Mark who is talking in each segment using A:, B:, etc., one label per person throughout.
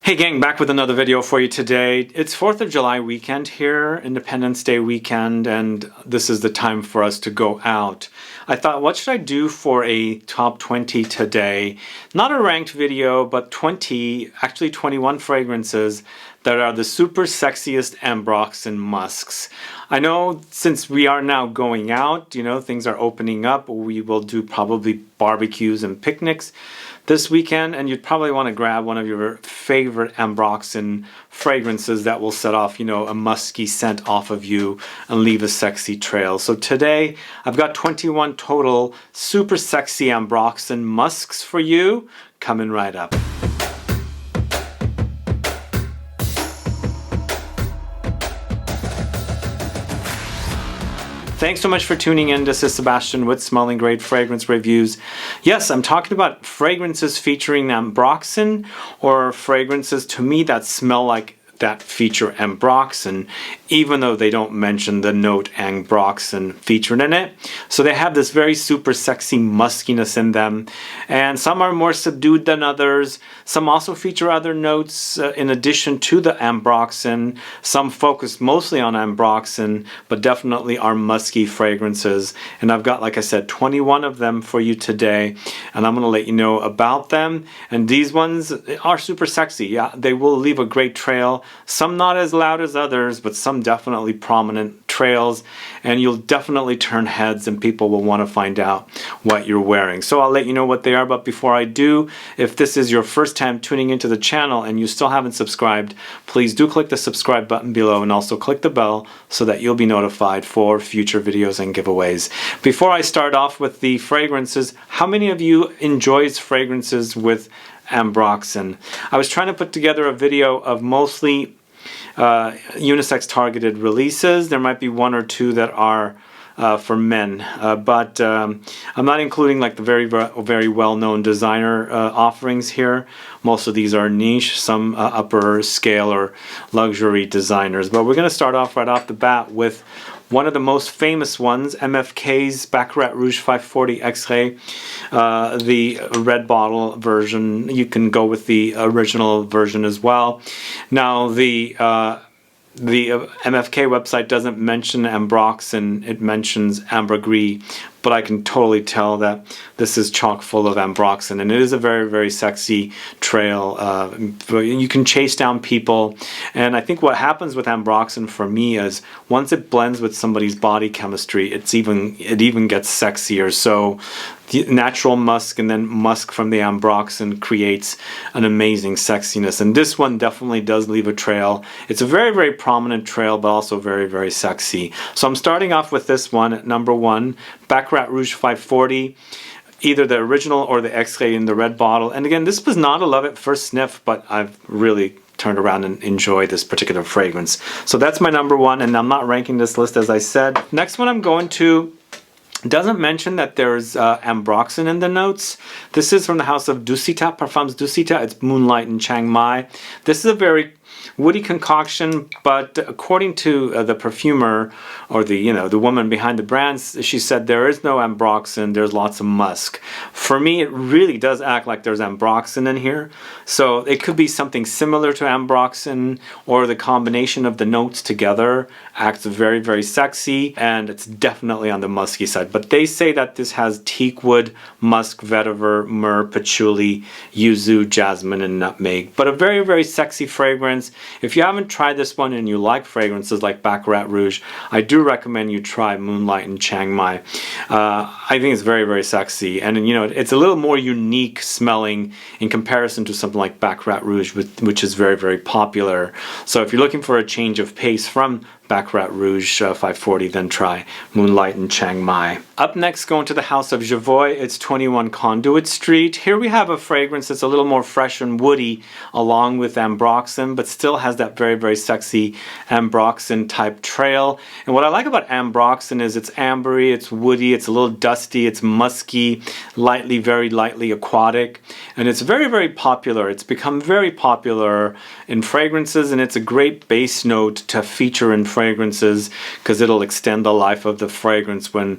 A: Hey gang, back with another video for you today. It's 4th of July weekend here, Independence Day weekend, and this is the time for us to go out. I thought, what should I do for a top 20 today? Not a ranked video, but 20, actually 21 fragrances that are the super sexiest Ambroxan musks. I know since we are now going out, you know, things are opening up, we will do probably barbecues and picnics this weekend, and you'd probably want to grab one of your favorite Ambroxan fragrances that will set off, you know, a musky scent off of you and leave a sexy trail. So today I've got 21 total super sexy Ambroxan musks for you, coming right up. Thanks so much for tuning in. This is Sebastian with Smelling Great Fragrance Reviews. Yes, I'm talking about fragrances featuring Ambroxan, or fragrances to me that smell like that feature Ambroxan, even though they don't mention the note Ambroxan featured in it. So they have this very super sexy muskiness in them, and some are more subdued than others. Some also feature other notes in addition to the Ambroxan. Some focus mostly on Ambroxan, but definitely are musky fragrances. And I've got, like I said, 21 of them for you today, and I'm going to let you know about them. And these ones are super sexy. Yeah, they will leave a great trail. Some not as loud as others, but some definitely prominent trails, and you'll definitely turn heads and people will want to find out what you're wearing. So I'll let you know what they are, but before I do, if this is your first time tuning into the channel and you still haven't subscribed, please do click the subscribe button below and also click the bell so that you'll be notified for future videos and giveaways. Before I start off with the fragrances, how many of you enjoys fragrances with Ambroxan? I was trying to put together a video of mostly unisex targeted releases. There might be one or two that are for men, but I'm not including like the very well-known designer offerings here. Most of these are niche, some upper scale or luxury designers. But we're going to start off right off the bat with one of the most famous ones, MFK's BACCARAT Rouge 540 X-Ray, the red bottle version. You can go with the original version as well. Now the MFK website doesn't mention Ambroxan, it mentions Ambergris, but I can totally tell that this is chock full of Ambroxan, and it is a very, very sexy trail. You can chase down people, and I think what happens with Ambroxan for me is once it blends with somebody's body chemistry, it even gets sexier. So the natural musk and then musk from the Ambroxan creates an amazing sexiness, and this one definitely does leave a trail. It's a very, very prominent trail, but also very, very sexy. So I'm starting off with this one at number 1, BACCARAT Rouge 540, either the original or the X-Ray in the red bottle. And again, this was not a love at first sniff, but I've really turned around and enjoyed this particular fragrance. So that's my number 1, and I'm not ranking this list as I said. Next one I'm going to doesn't mention that there's Ambroxan in the notes. This is from the house of DUSITA, Parfums DUSITA. It's Moonlight and CHIANGMAI. This is a very woody concoction, but according to the perfumer, or the woman behind the brands, she said there is no Ambroxan, there's lots of musk. For me, it really does act like there's Ambroxan in here. So it could be something similar to Ambroxan, or the combination of the notes together acts very, very sexy, and it's definitely on the musky side. But they say that this has teak wood, musk, vetiver, myrrh, patchouli, yuzu, jasmine, and nutmeg. But a very, very sexy fragrance. If you haven't tried this one and you like fragrances like BACCARAT Rouge, I do recommend you try Moonlight and CHIANGMAI. I think it's very, very sexy, and you know, it's a little more unique smelling in comparison to something like BACCARAT Rouge, which is very, very popular. So if you're looking for a change of pace from BACCARAT Rouge 540, then try Moonlight and CHIANGMAI. Up next, going to the house of Javoy, it's 21 Conduit Street. Here we have a fragrance that's a little more fresh and woody along with Ambroxan, but still has that very, very sexy Ambroxan type trail. And what I like about Ambroxan is it's ambery, it's woody, it's a little dusty, it's musky, lightly, very lightly aquatic, and it's very, very popular. It's become very popular in fragrances, and it's a great base note to feature in fragrances, because it'll extend the life of the fragrance when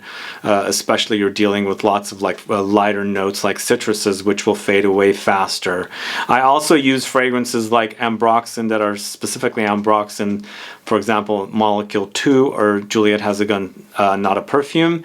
A: especially you're dealing with lots of like lighter notes like citruses, which will fade away faster. I also use fragrances like Ambroxan that are specifically Ambroxan, for example Molecule 2 or Juliette Has a Gun Not a Perfume,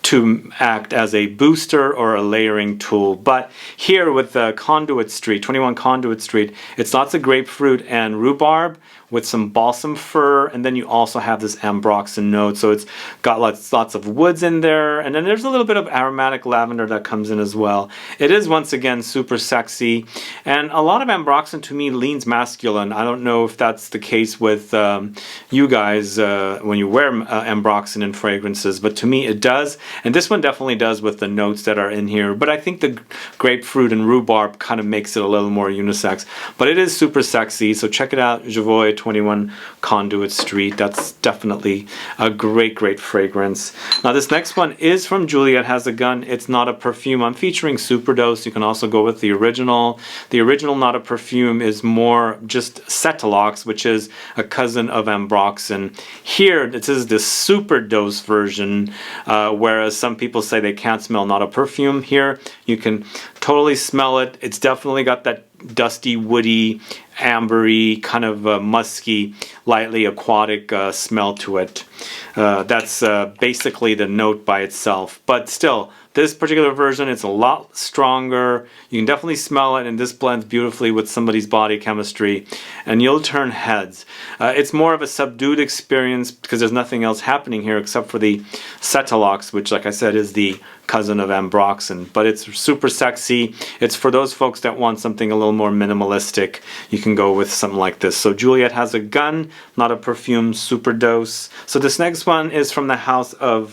A: to act as a booster or a layering tool. But here with the Conduit Street, 21 Conduit Street, it's lots of grapefruit and rhubarb with some balsam fir, and then you also have this Ambroxan note, so it's got lots of woods in there, and then there's a little bit of aromatic lavender that comes in as well. It is once again super sexy, and a lot of Ambroxan to me leans masculine. I don't know if that's the case with you guys when you wear Ambroxan in fragrances, but to me it does, and this one definitely does with the notes that are in here, but I think the grapefruit and rhubarb kind of makes it a little more unisex. But it is super sexy, so check it out, Javoy 21 Conduit Street. That's definitely a great fragrance. Now this next one is from Juliette Has a Gun. It's not a perfume. I'm featuring Superdose. You can also go with the original. The original Not a Perfume is more just Cetalox, which is a cousin of Ambroxan. Here this is the Superdose version, whereas some people say they can't smell Not a Perfume. Here you can totally smell it. It's definitely got that dusty, woody, ambery, kind of musky, lightly aquatic smell to it. That's basically the note by itself. But still, this particular version, it's a lot stronger. You can definitely smell it, and this blends beautifully with somebody's body chemistry, and you'll turn heads. It's more of a subdued experience because there's nothing else happening here except for the Cetalox, which, like I said, is the cousin of Ambroxan. But it's super sexy. It's for those folks that want something a little more minimalistic. You can go with something like this. So Juliette Has a Gun, Not a Perfume, Superdose. So this next one is from the house of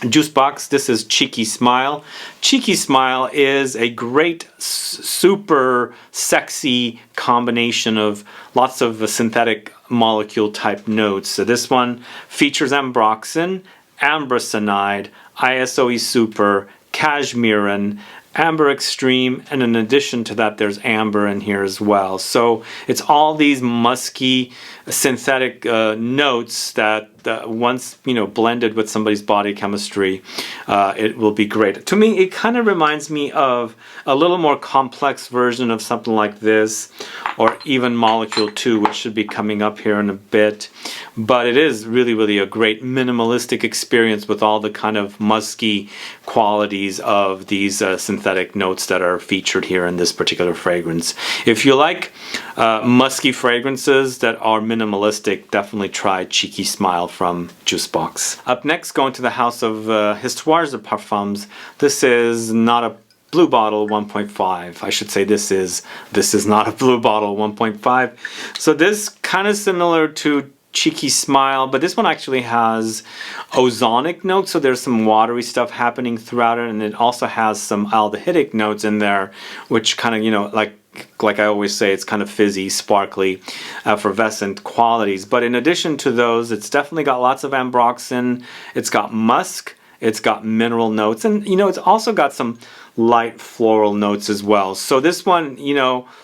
A: JUSBOX. This is Cheeky Smile. Cheeky Smile is a great, super sexy combination of lots of synthetic molecule type notes. So this one features Ambroxan, Ambroxanide, ISOE Super, Cashmerean, Amber Extreme, and in addition to that there's amber in here as well. So it's all these musky synthetic notes that once blended with somebody's body chemistry, it will be great. To me it kind of reminds me of a little more complex version of something like this, or even Molecule 2, which should be coming up here in a bit. But it is really a great minimalistic experience with all the kind of musky qualities of these synthetic notes that are featured here in this particular fragrance. If you like musky fragrances that are minimalistic, definitely try Cheeky Smile from JUSBOX. Up next, going to the house of Histoires de Parfums. This is not a blue bottle 1.5. I should say this is not a blue bottle 1.5. So this kind of similar to Cheeky Smile, but this one actually has ozonic notes, so there's some watery stuff happening throughout it, and it also has some aldehydic notes in there, which kind of, like I always say, it's kind of fizzy, sparkly, effervescent qualities. But in addition to those, it's definitely got lots of Ambroxan, it's got musk, it's got mineral notes, and it's also got some light floral notes as well. So this one,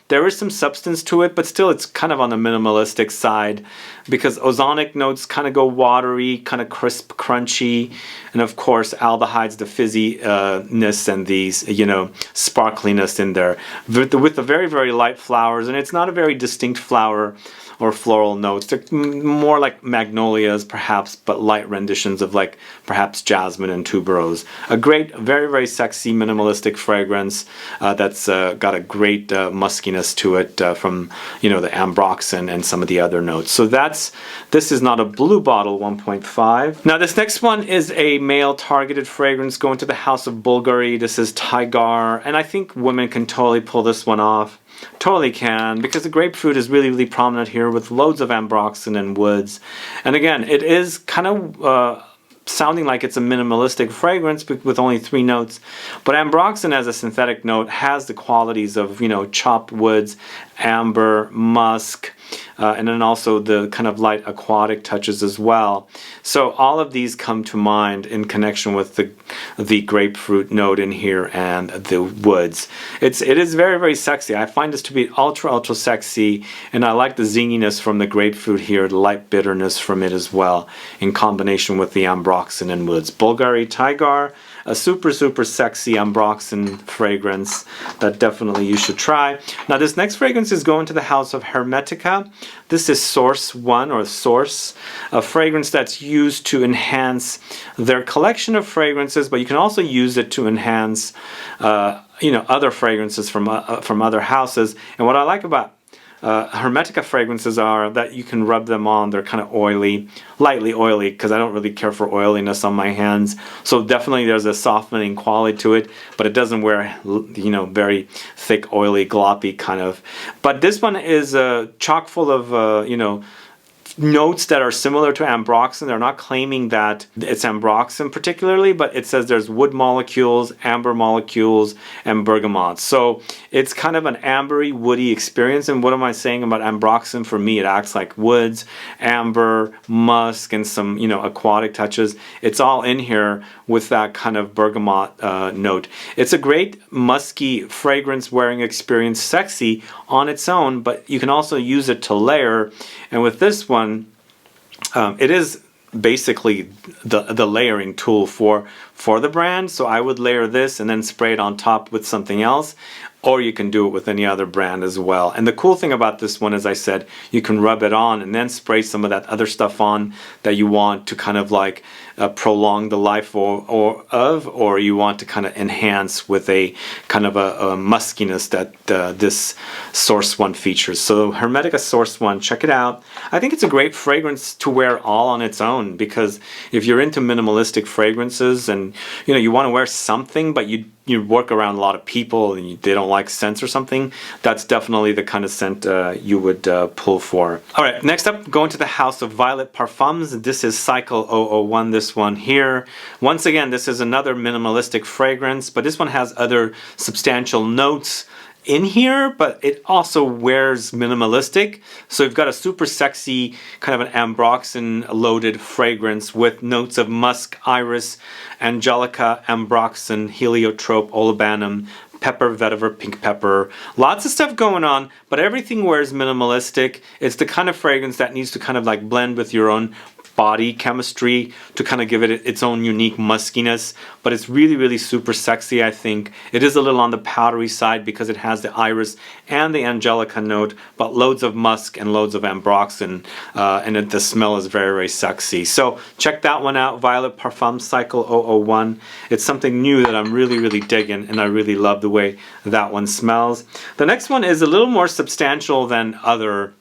A: there is some substance to it, but still it's kind of on the minimalistic side, because ozonic notes kind of go watery, kind of crisp, crunchy, and of course aldehydes, the fizziness and these sparkliness in there with the very light flowers. And it's not a very distinct flower or floral notes. They're more like magnolias perhaps, but light renditions of like perhaps jasmine and tuberose. A great, very sexy minimalistic fragrance that's got a great muskiness to it from the Ambroxan and some of the other notes. So this is not a blue bottle 1.5. Now this next one is a male targeted fragrance going to the house of Bulgari. This is Tigar, and I think women can totally pull this one off. Totally can, because the grapefruit is really prominent here with loads of Ambroxan and woods. And again, it is kind of sounding like it's a minimalistic fragrance with only 3 notes, but Ambroxan as a synthetic note has the qualities of chopped woods, amber, musk, and then also the kind of light aquatic touches as well. So all of these come to mind in connection with the grapefruit note in here and the woods. It is very, very sexy. I find this to be ultra sexy, and I like the zinginess from the grapefruit here, the light bitterness from it as well, in combination with the Ambroxan and woods. Bulgari Tiger, a super sexy Ambroxan fragrance that definitely you should try. Now this next fragrance is going to the house of Hermetica. This is Source 1 or Source, a fragrance that's used to enhance their collection of fragrances, but you can also use it to enhance other fragrances from other houses. And what I like about Hermetica fragrances are that you can rub them on. They're kind of oily, lightly oily, because I don't really care for oiliness on my hands. So definitely there's a softening quality to it, but it doesn't wear, very thick, oily, gloppy kind of. But this one is chock full of, notes that are similar to Ambroxan. They're not claiming that it's Ambroxan particularly, but it says there's wood molecules, amber molecules, and bergamot. So it's kind of an ambery, woody experience. And what am I saying about Ambroxan? For me, it acts like woods, amber, musk, and some, aquatic touches. It's all in here with that kind of bergamot note. It's a great musky fragrance wearing experience, sexy on its own, but you can also use it to layer. And with this one, it is basically the layering tool for the brand. So I would layer this and then spray it on top with something else, or you can do it with any other brand as well. And the cool thing about this one, as I said, you can rub it on and then spray some of that other stuff on that you want to kind of like prolong the life or you want to kind of enhance with a kind of a muskiness that this Source 1 features. So Hermetica Source 1, check it out. I think it's a great fragrance to wear all on its own, because if you're into minimalistic fragrances and you want to wear something, but you work around a lot of people and they don't like scents or something, that's definitely the kind of scent you would pull for. All right, next up, going to the house of Violet Parfums. This is Cycle 001, this one here. Once again, this is another minimalistic fragrance, but this one has other substantial notes in here, but it also wears minimalistic. So you've got a super sexy kind of an Ambroxan loaded fragrance with notes of musk, iris, angelica, Ambroxan, heliotrope, olibanum, pepper, vetiver, pink pepper. Lots of stuff going on, but everything wears minimalistic. It's the kind of fragrance that needs to kind of like blend with your own body chemistry to kind of give it its own unique muskiness, but it's really super sexy. I think it is a little on the powdery side because it has the iris and the angelica note, but loads of musk and loads of Ambroxan, and the smell is very sexy. So check that one out, Violet Parfum Cycle 001. It's something new that I'm really digging, and I really love the way that one smells. The next one is a little more substantial than other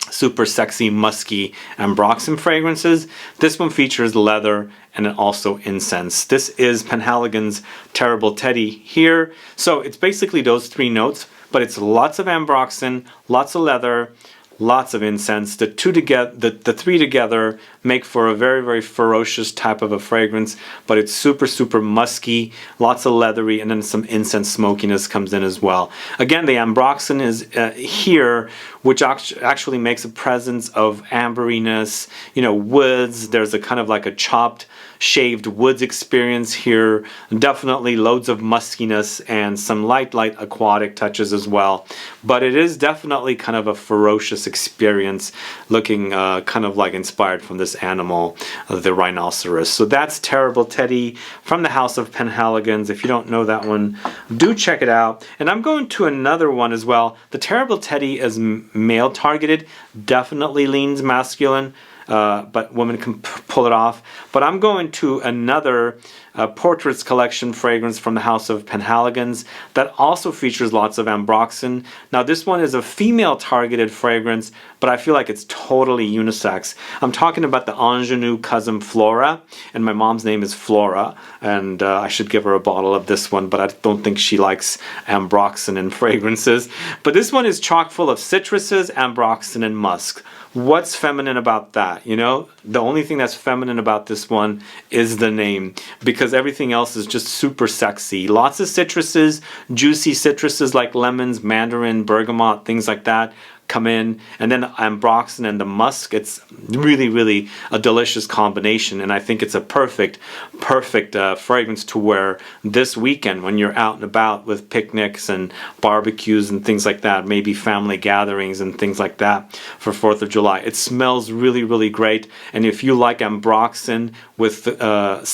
A: super sexy musky Ambroxan fragrances. This one features leather and also incense. This is PENHALIGON'S Terrible Teddy here. So it's basically those three notes, but it's lots of Ambroxan, lots of leather, lots of incense. The three together make for a very ferocious type of a fragrance, but it's super musky, lots of leathery, and then some incense smokiness comes in as well. Again, the Ambroxan is here, which actually makes a presence of amberiness, woods. There's a kind of like a chopped, shaved woods experience here. Definitely loads of muskiness and some light aquatic touches as well. But it is definitely kind of a ferocious experience, looking kind of like inspired from this animal, the rhinoceros. So that's Terrible Teddy from the house of PENHALIGON'S. If you don't know that one, do check it out. And I'm going to another one as well. The Terrible Teddy is male targeted, definitely leans masculine, but women can pull it off. But I'm going to another Portraits Collection fragrance from the house of PENHALIGON'S that also features lots of Ambroxan. Now this one is a female targeted fragrance, but I feel like it's totally unisex. I'm talking about the ingenue cousin Flora, and my mom's name is Flora, and I should give her a bottle of this one, but I don't think she likes Ambroxan and fragrances. But this one is chock full of citruses, Ambroxan, and musk. What's feminine about that? The only thing that's feminine about this one is the name, because everything else is just super sexy. Lots of citruses, juicy citruses like lemons, mandarin, bergamot, things like that. come in, and then Ambroxan and the musk. It's really, really a delicious combination, and I think it's a perfect fragrance to wear this weekend when you're out and about with picnics and barbecues and things like that, maybe family gatherings and things like that for 4th of July. It smells really, really great, and if you like Ambroxan with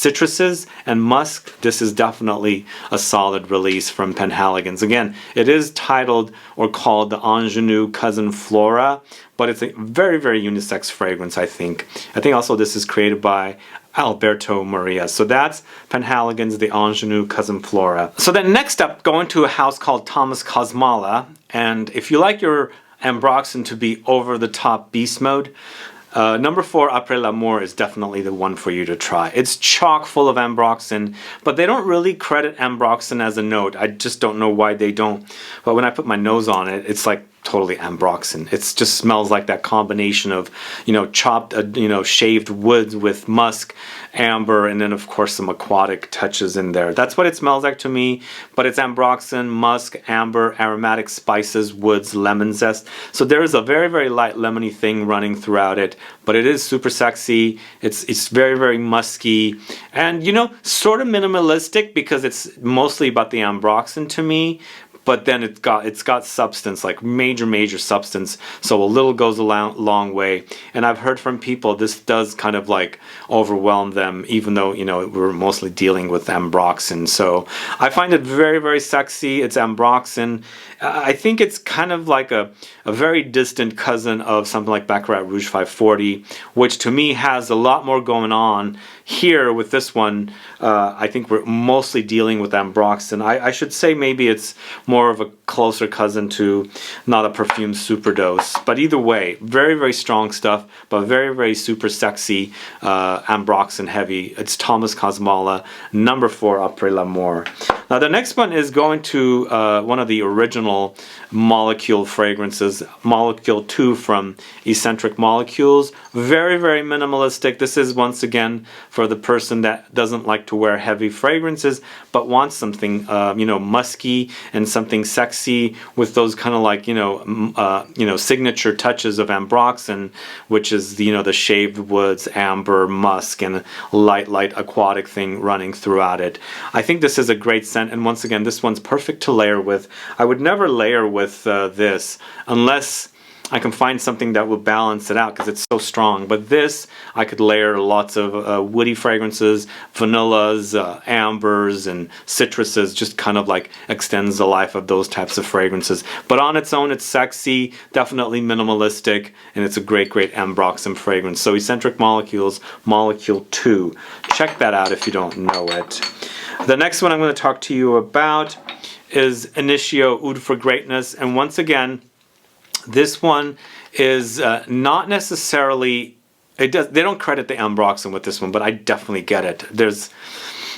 A: citruses and musk, this is definitely a solid release from Penhaligon's. Again, it is titled or called the Ingenue Cousin Flora, but it's a very, very unisex fragrance, I think. I think also this is created by Alberto Maria. So that's Penhaligon's the Ingenue Cousin Flora. So then next up, going to a house called Thomas Cosmala, and if you like your Ambroxan to be over the top beast mode, number 4, Après l'Amour, is definitely the one for you to try. It's chock full of Ambroxan, but they don't really credit Ambroxan as a note. I just don't know why they don't. But when I put my nose on it, it's like totally Ambroxan. It just smells like that combination of, chopped, shaved woods with musk, amber, and then of course some aquatic touches in there. That's what it smells like to me, but it's Ambroxan, musk, amber, aromatic spices, woods, lemon zest. So there is a very, very light lemony thing running throughout it, but it is super sexy. It's very, very musky, and sort of minimalistic because it's mostly about the Ambroxan to me. But then it's got substance, like major substance. So a little goes a long way. And I've heard from people this does kind of like overwhelm them, even though we're mostly dealing with Ambroxan. So I find it very, very sexy. It's Ambroxan. I think it's kind of like a very distant cousin of something like Baccarat Rouge 540, which to me has a lot more going on. Here with this one, I think we're mostly dealing with Ambroxan. I should say maybe it's more of a closer cousin to not a Perfume Superdose. But either way, very, very strong stuff, but very, very super sexy, Ambroxan heavy. It's Thomas Cosmala, number 4, Après l'Amour. Now the next one is going to one of the original molecule fragrances, Molecule 2 from Eccentric Molecules. Very, very minimalistic. This is once again for the person that doesn't like to wear heavy fragrances but wants something musky and something sexy with those kind of like signature touches of Ambroxan, which is the shaved woods, amber, musk, and light aquatic thing running throughout it. I think this is a great scent, and once again this one's perfect to layer with. I would never layer with this unless I can find something that will balance it out because it's so strong. But this, I could layer lots of woody fragrances, vanillas, ambers, and citruses, just kind of like extends the life of those types of fragrances. But on its own, it's sexy, definitely minimalistic, and it's a great, great Ambroxan fragrance. So Eccentric Molecules, Molecule 2. Check that out if you don't know it. The next one I'm going to talk to you about is Initio Oud for Greatness, and once again, this one is not necessarily, they don't credit the Ambroxan with this one, but I definitely get it. There's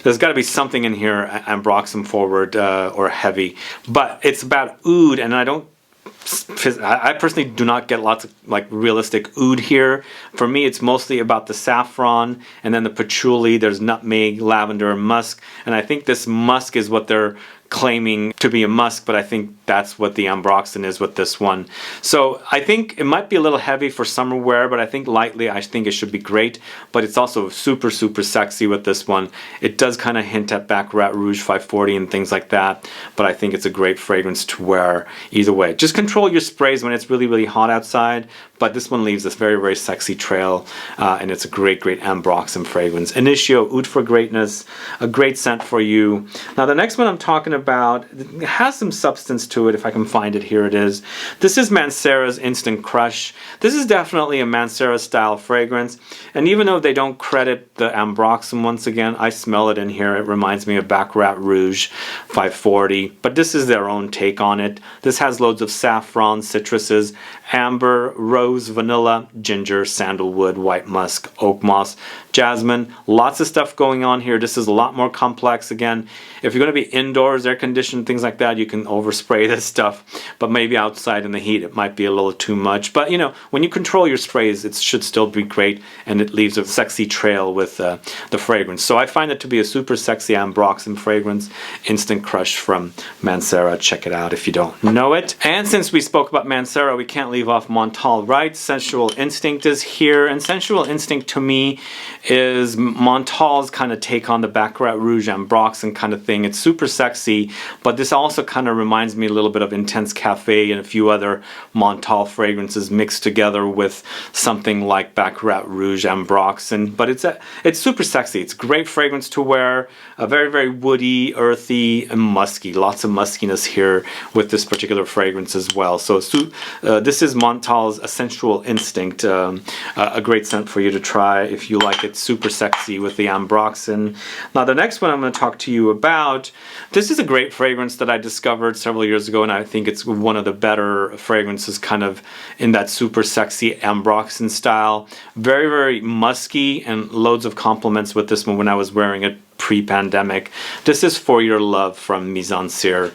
A: got to be something in here, Ambroxan forward or heavy, but it's about oud, and I personally do not get lots of like realistic oud here. For me, it's mostly about the saffron and then the patchouli. There's nutmeg, lavender, and musk, and I think this musk is what they're claiming to be a musk, but I think that's what the Ambroxan is with this one. So I think it might be a little heavy for summer wear, but I think lightly, I think it should be great. But it's also super, super sexy with this one. It does kind of hint at Baccarat Rouge 540 and things like that, but I think it's a great fragrance to wear either way. Just control your sprays when it's really, really hot outside, but this one leaves this very, very sexy trail, and it's a great, great Ambroxan fragrance. Initio Oud for Greatness, a great scent for you. Now the next one I'm talking about, it has some substance to it. If I can find it, here it is. This is Mancera's Instant Crush. This is definitely a Mancera style fragrance, and even though they don't credit the Ambroxan, once again, I smell it in here. It reminds me of Baccarat Rouge 540, but this is their own take on it. This has loads of saffron, citruses, amber, rose, vanilla, ginger, sandalwood, white musk, oak moss, jasmine. Lots of stuff going on here. This is a lot more complex. Again, if you're going to be indoors air conditioned, things like that, you can overspray this stuff, but maybe outside in the heat it might be a little too much. But you know, when you control your sprays, it should still be great, and it leaves a sexy trail with the fragrance. So I find it to be a super sexy Ambroxan fragrance, Instant Crush from Mancera. Check it out if you don't know it. And since we spoke about Mancera, we can't leave off Montal, right? Sensual Instinct is here, and Sensual Instinct to me is Montal's kind of take on the Baccarat Rouge Ambroxan kind of thing. It's super sexy, but this also kind of reminds me a little bit of Intense Cafe and a few other Montal fragrances mixed together with something like Baccarat Rouge Ambroxan. But it's super sexy. It's a great fragrance to wear, a very, very woody, earthy, and musky. Lots of muskiness here with this particular fragrance as well. So this is Montal's Sensual Instinct, a great scent for you to try if you like it super sexy with the Ambroxan. Now the next one I'm going to talk to you about, this is a great fragrance that I discovered several years ago, and I think it's one of the better fragrances kind of in that super sexy Ambroxan style. Very, very musky, and loads of compliments with this one when I was wearing it pre-pandemic. This is For Your Love from Maison Cyr,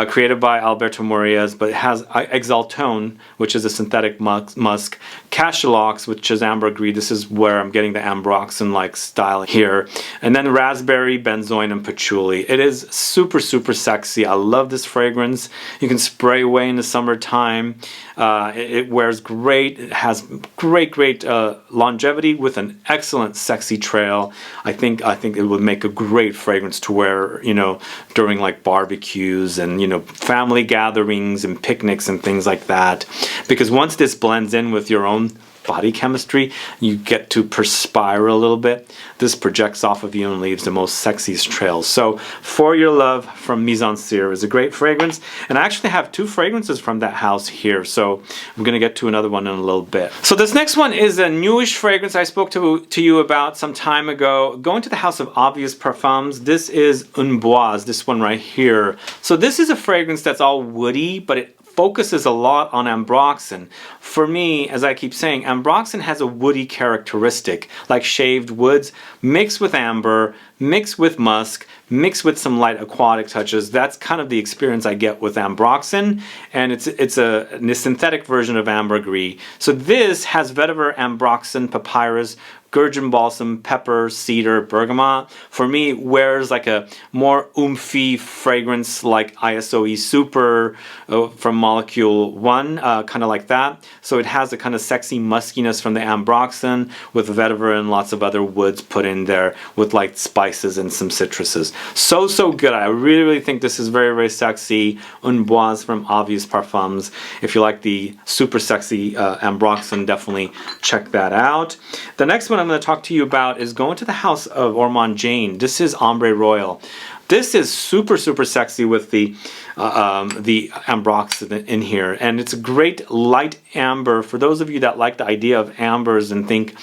A: created by Alberto Morillas, but it has Exaltone, which is a synthetic musk, Cachalox, which is ambergris. This is where I'm getting the Ambroxan-like style here, and then raspberry, benzoin, and patchouli. It is super, super sexy. I love this fragrance. You can spray away in the summertime. It wears great. It has great longevity with an excellent sexy trail. I think it would make a great fragrance to wear, you know, during like barbecues and, you know, family gatherings and picnics and things like that. Because once this blends in with your own body chemistry, you get to perspire a little bit. This projects off of you and leaves the most sexiest trails. So For Your Love from Maison Cyr is a great fragrance, and I actually have two fragrances from that house here, so I'm gonna get to another one in a little bit. So this next one is a newish fragrance I spoke to you about some time ago. Going to the house of Obvious Parfums, this is Un Bois, this one right here. So this is a fragrance that's all woody, but it focuses a lot on Ambroxan. For me, as I keep saying, Ambroxan has a woody characteristic, like shaved woods, mixed with amber, mixed with musk, mixed with some light aquatic touches. That's kind of the experience I get with Ambroxan, and it's a synthetic version of ambergris. So this has vetiver, Ambroxan, papyrus, gurgeon balsam, pepper, cedar, bergamot. For me, wears like a more oomphy fragrance like ISOE Super from Molecule 1, kind of like that. So it has a kind of sexy muskiness from the Ambroxan with vetiver and lots of other woods put in there with like spices and some citruses. So good. I really think this is very, very sexy. Un Bois from Obvious Parfums. If you like the super sexy Ambroxan, definitely check that out. The next one I'm going to talk to you about is going to the house of Ormond Jane. This is Ombre Royal. This is super sexy with the Ambroxan in here, and it's a great light amber. For those of you that like the idea of ambers and think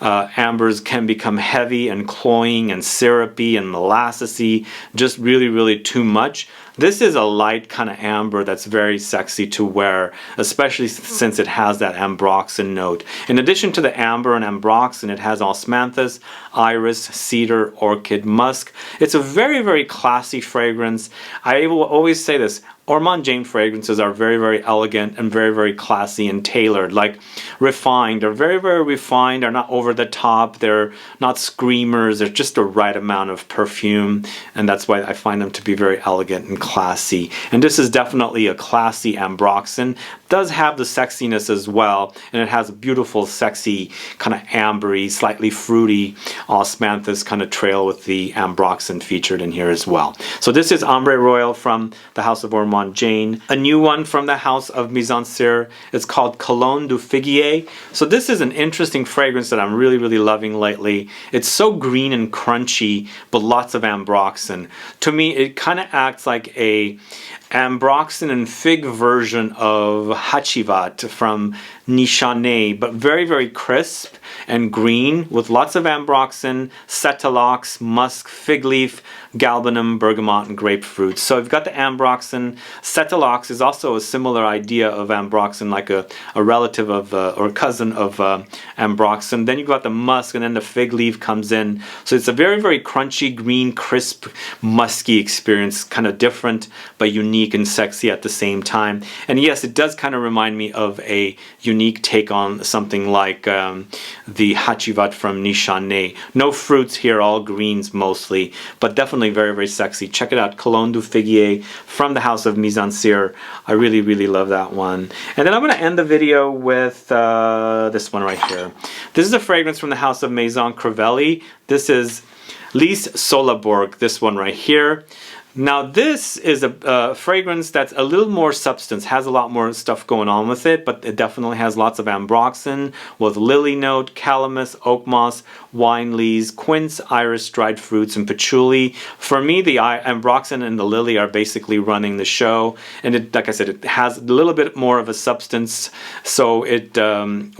A: ambers can become heavy and cloying and syrupy and molassesy, just really too much. This is a light kind of amber that's very sexy to wear, especially since it has that Ambroxan note. In addition to the amber and Ambroxan, it has osmanthus, iris, cedar, orchid, musk. It's a very classy fragrance. I will always say this: Ormond Jane fragrances are very elegant and very classy and tailored, like refined. They're very refined. They're not over the top. They're not screamers. They're just the right amount of perfume, and that's why I find them to be very elegant and classy. And this is definitely a classy Ambroxan. Does have the sexiness as well, and it has a beautiful, sexy, kind of ambery, slightly fruity osmanthus kind of trail with the Ambroxan featured in here as well. So this is Ombre Royal from the house of Ormond Jane. A new one from the house of Maison Cyr. It's called Cologne du Figuier. So this is an interesting fragrance that I'm really loving lately. It's so green and crunchy, but lots of Ambroxan. To me, it kind of acts like a Ambroxan and fig version of Hachivat from Nishane, but very crisp and green with lots of Ambroxan, Cetalox, musk, fig leaf, galbanum, bergamot, and grapefruit. So you've got the Ambroxan Cetylox is also a similar idea of Ambroxan, like a relative of or cousin of Ambroxan. Then you've got the musk, and then the fig leaf comes in. So it's a very, very crunchy, green, crisp, musky experience, kind of different but unique and sexy at the same time. And yes, it does kind of remind me of a unique take on something like the Hachivat from Nishane. No fruits here, all greens mostly, but definitely very, very sexy. Check it out, Cologne du Figuier from the house of Mise en Cire. I really, really love that one. And then I'm going to end the video with this one right here. This is a fragrance from the house of Maison Crivelli. This is Lys Solaborg, this one right here. Now this is a fragrance that's a little more substance, has a lot more stuff going on with it, but it definitely has lots of Ambroxan with lily note, calamus, oak moss, wine lees, quince, iris, dried fruits, and patchouli. For me, the Ambroxan and the lily are basically running the show, and it, like I said, it has a little bit more of a substance, so it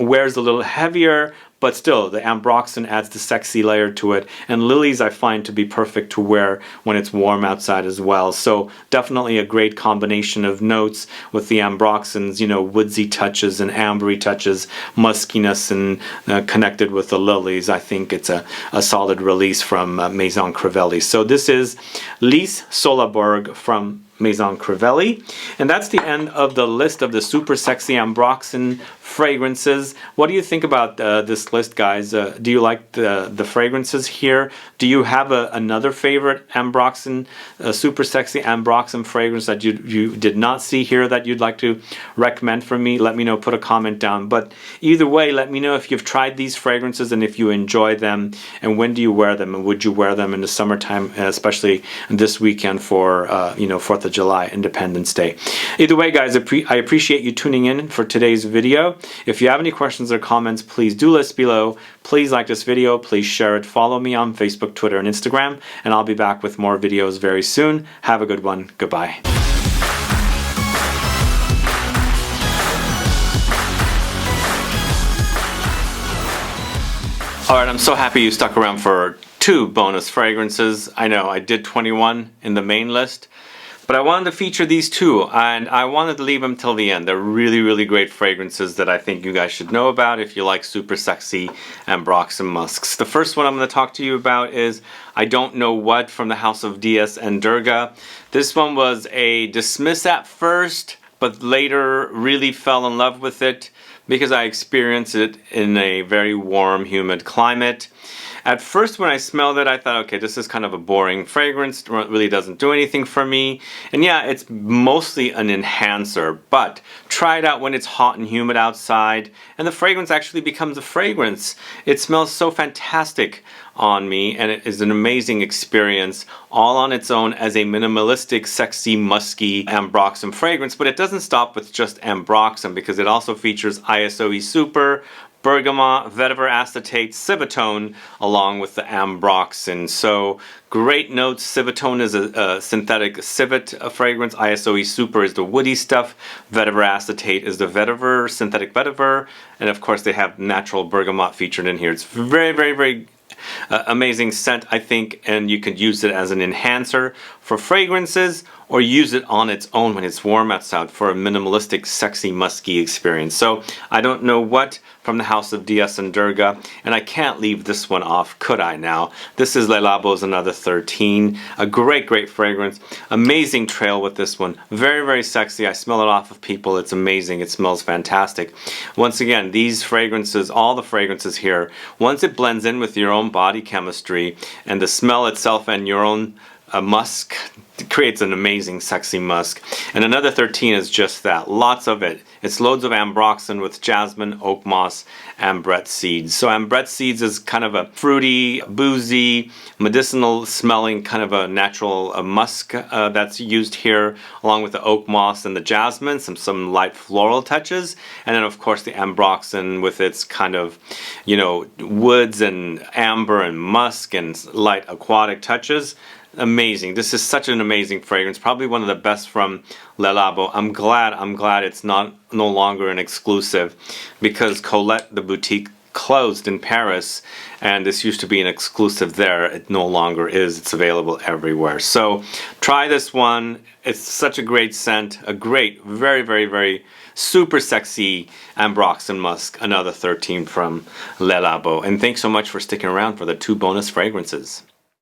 A: wears a little heavier, but still, the Ambroxan adds the sexy layer to it. And lilies I find to be perfect to wear when it's warm outside as well. So definitely a great combination of notes with the Ambroxans, you know, woodsy touches and ambery touches, muskiness, and connected with the lilies. I think it's a solid release from Maison Crivelli. So this is Lys Solaborg from Maison Crivelli. And that's the end of the list of the Super Sexy Ambroxan fragrances. What do you think about this list, guys? Do you like the fragrances here? Do you have another favorite Ambroxan, Super Sexy Ambroxan fragrance that you did not see here that you'd like to recommend for me? Let me know, put a comment down. But either way, let me know if you've tried these fragrances and if you enjoy them, and when do you wear them, and would you wear them in the summertime, especially this weekend for you know, 4th of July, Independence Day. Either way, guys, I appreciate you tuning in for today's video. If you have any questions or comments, please do list below. Please like this video, please share it, follow me on Facebook, Twitter, and Instagram, and I'll be back with more videos very soon. Have a good one. Goodbye. Alright, I'm so happy you stuck around for 2 bonus fragrances. I know I did 21 in the main list, but I wanted to feature these 2, and I wanted to leave them till the end. They're really, really great fragrances that I think you guys should know about if you like super sexy Ambroxan musks. The first one I'm going to talk to you about is I Don't Know What from the house of DS and Durga. This one was a dismiss at first, but later really fell in love with it because I experienced it in a very warm, humid climate. At first when I smelled it, I thought, okay, this is kind of a boring fragrance, it really doesn't do anything for me. And yeah, it's mostly an enhancer, but try it out when it's hot and humid outside, and the fragrance actually becomes a fragrance. It smells so fantastic on me, and it is an amazing experience all on its own as a minimalistic, sexy, musky Ambroxan fragrance. But it doesn't stop with just Ambroxan, because it also features ISOE Super, bergamot, vetiver acetate, civitone, along with the Ambroxan. So great notes. Civitone is a synthetic civet fragrance. ISOE Super is the woody stuff. Vetiver acetate is the vetiver, synthetic vetiver. And of course they have natural bergamot featured in here. It's very, very, very amazing scent, I think, and you could use it as an enhancer for fragrances, or use it on its own when it's warm outside for a minimalistic, sexy, musky experience. So I Don't Know What from the house of DS and Durga, and I can't leave this one off, could I now? This is Le Labo's Another 13, a great, great fragrance. Amazing trail with this one, very, very sexy. I smell it off of people, it's amazing, it smells fantastic. Once again, these fragrances, all the fragrances here, once it blends in with your own body chemistry and the smell itself and your own musk, creates an amazing sexy musk. And Another 13 is just that, lots of it. It's loads of Ambroxan with jasmine, oak moss, ambrette seeds. So ambrette seeds is kind of a fruity, boozy, medicinal smelling kind of a natural musk that's used here, along with the oak moss and the jasmine, some light floral touches, and then of course the Ambroxan with its kind of, you know, woods and amber and musk and light aquatic touches. Amazing. This is such an amazing fragrance, probably one of the best from Le Labo. I'm glad it's no longer an exclusive, because Colette, the boutique closed in Paris, and this used to be an exclusive there. It no longer is. It's available everywhere. So try this one. It's such a great scent, a great, very, very, very super sexy Ambroxan Musk, another 13 from Le Labo. And thanks so much for sticking around for the 2 bonus fragrances.